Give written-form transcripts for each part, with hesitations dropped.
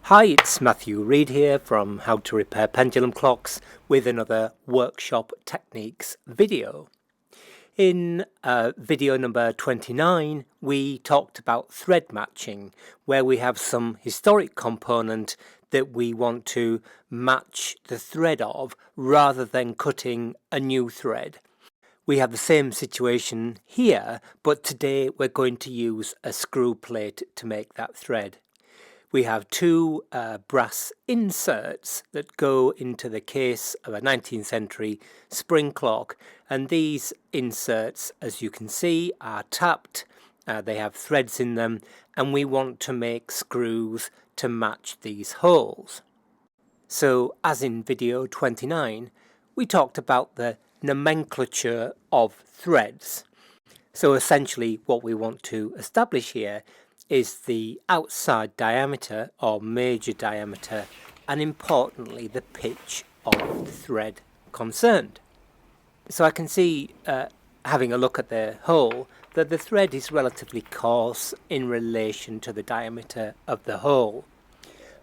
Hi, it's Matthew Reid here from How to Repair Pendulum Clocks with another workshop techniques video. In video number 29, we talked about thread matching, where we have some historic component that we want to match the thread of rather than cutting a new thread. We have the same situation here, but today we're going to use a screw plate to make that thread. We have two brass inserts that go into the case of a 19th century spring clock, and these inserts, as you can see, are tapped. They have threads in them, and we want to make screws to match these holes. So, as in video 29, we talked about the nomenclature of threads. So essentially what we want to establish here is the outside diameter or major diameter, and importantly the pitch of the thread concerned. So I can see, having a look at the hole, that the thread is relatively coarse in relation to the diameter of the hole.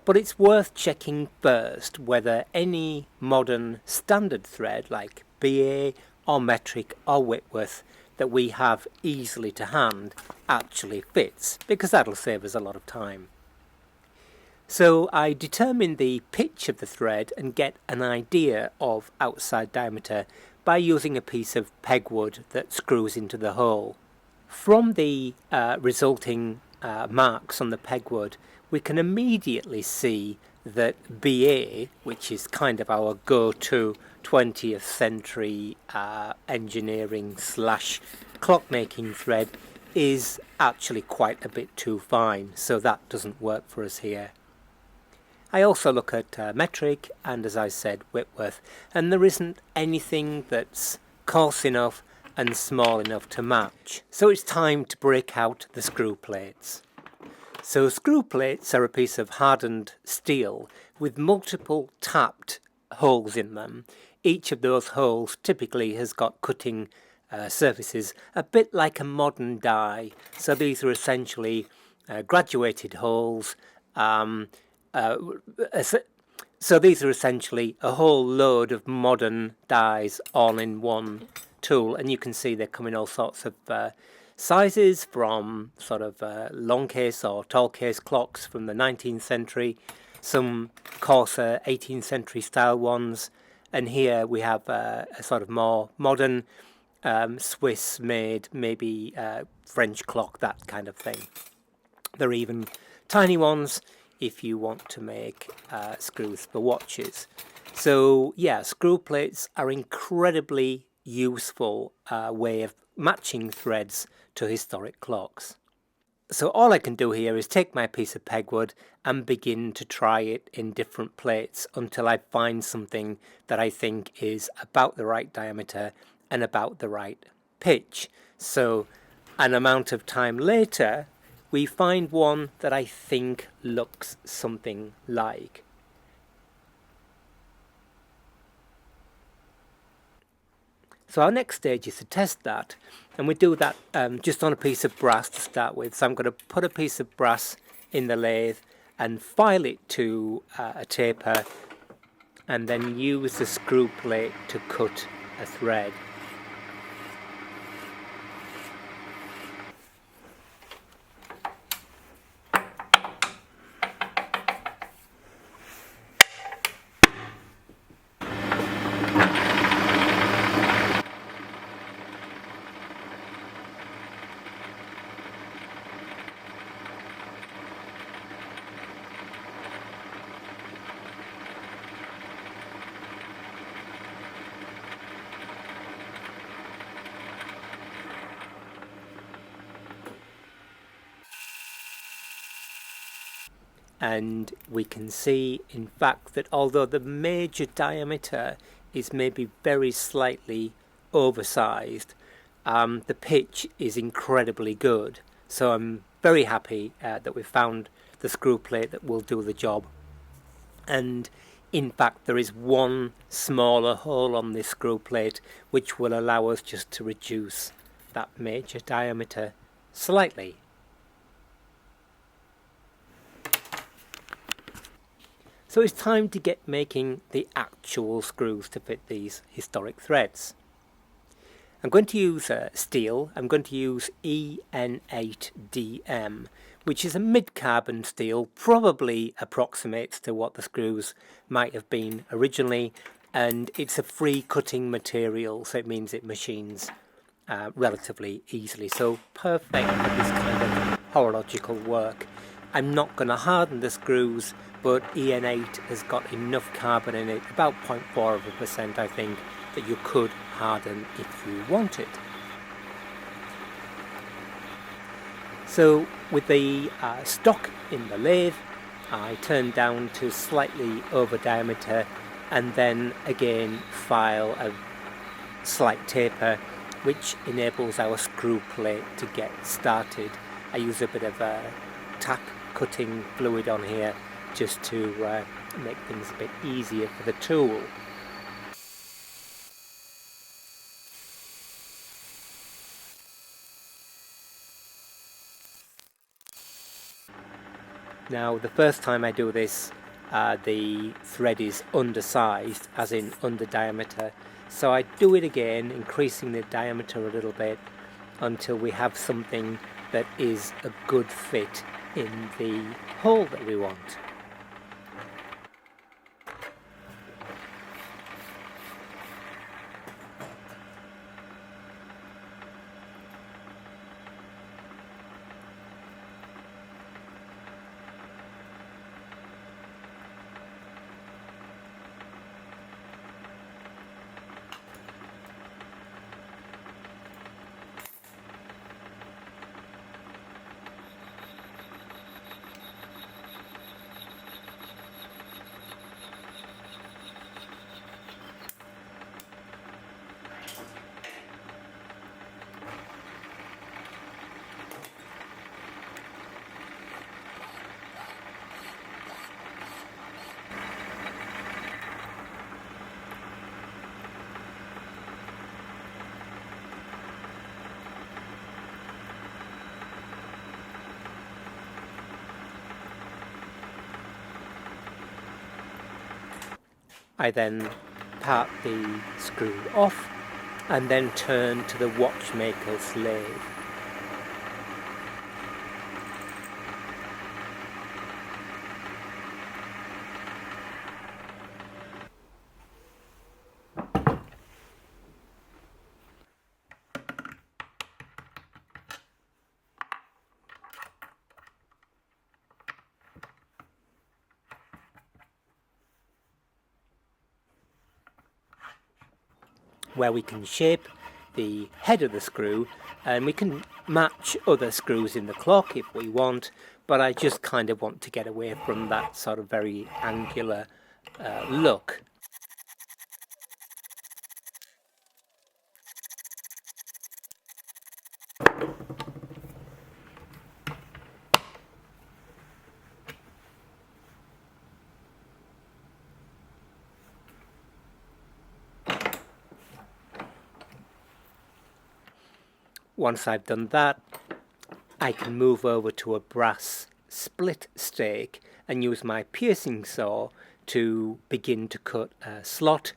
But it's worth checking first whether any modern standard thread like BA or metric or Whitworth that we have easily to hand actually fits, because that'll save us a lot of time. So I determine the pitch of the thread and get an idea of outside diameter by using a piece of pegwood that screws into the hole. From the resulting marks on the pegwood, we can immediately see that BA, which is kind of our go-to 20th century engineering / clockmaking thread, is actually quite a bit too fine, so that doesn't work for us here. I also look at metric and, as I said, Whitworth, and there isn't anything that's coarse enough and small enough to match. So it's time to break out the screw plates. So screw plates are a piece of hardened steel with multiple tapped holes in them. Each of those holes typically has got cutting surfaces, a bit like a modern die. So these are essentially graduated holes. So these are essentially a whole load of modern dies all in one tool, and you can see they come in all sorts of sizes, from sort of long case or tall case clocks from the 19th century, some coarser 18th century style ones, and here we have a sort of more modern Swiss made, maybe French clock, that kind of thing. There are even tiny ones if you want to make screws for watches. So yeah, screw plates are incredibly useful way of matching threads to historic clocks. So all I can do here is take my piece of pegwood and begin to try it in different plates until I find something that I think is about the right diameter and about the right pitch. So an amount of time later, we find one that I think looks something like. So our next stage is to test that, and we do that just on a piece of brass to start with. So I'm going to put a piece of brass in the lathe and file it to a taper, and then use the screw plate to cut a thread. And we can see, in fact, that although the major diameter is maybe very slightly oversized, the pitch is incredibly good. So I'm very happy that we found the screw plate that will do the job. And in fact, there is one smaller hole on this screw plate which will allow us just to reduce that major diameter slightly. So it's time to get making the actual screws to fit these historic threads. I'm going to use steel. I'm going to use EN8DM, which is a mid-carbon steel, probably approximates to what the screws might have been originally, and it's a free cutting material, so it means it machines relatively easily, so perfect for this kind of horological work. I'm not going to harden the screws, but EN8 has got enough carbon in it, about 0.4% I think, that you could harden if you wanted. So with the stock in the lathe, I turn down to slightly over diameter and then again file a slight taper, which enables our screw plate to get started. I use a bit of tap cutting fluid on here just to make things a bit easier for the tool. Now the first time I do this, the thread is undersized, as in under diameter, so I do it again, increasing the diameter a little bit until we have something that is a good fit in the hole that we want. I then part the screw off and then turn to the watchmaker's lathe. Where we can shape the head of the screw, and we can match other screws in the clock if we want, but I just kind of want to get away from that sort of very angular look. Once I've done that, I can move over to a brass split stake and use my piercing saw to begin to cut a slot.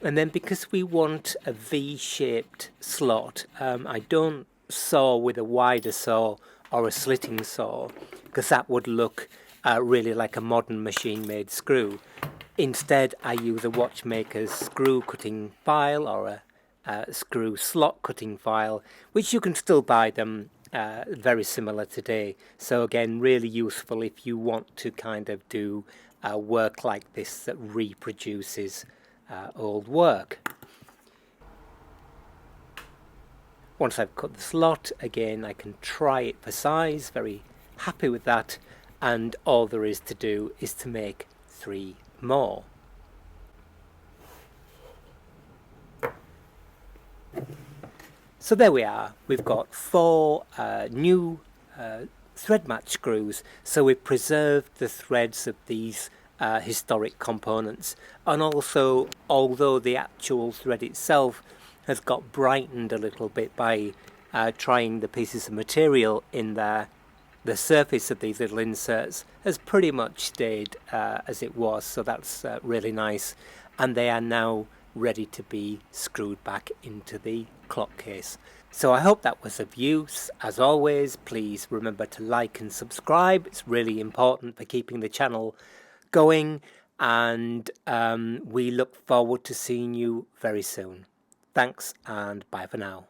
And then because we want a V-shaped slot, I don't saw with a wider saw or a slitting saw, because that would look really like a modern machine-made screw. Instead, I use a watchmaker's screw cutting file or a screw slot cutting file, which you can still buy them very similar today. So again, really useful if you want to kind of do work like this that reproduces old work. Once I've cut the slot, again I can try it for size, very happy with that, and all there is to do is to make 3 more. So there we are, we've got 4 new thread match screws, so we've preserved the threads of these historic components, and also although the actual thread itself has got brightened a little bit by trying the pieces of material in there, the surface of these little inserts has pretty much stayed as it was, so that's really nice, and they are now ready to be screwed back into the clock case. So I hope that was of use. As always, please remember to like and subscribe. It's really important for keeping the channel going, and we look forward to seeing you very soon. Thanks, and bye for now.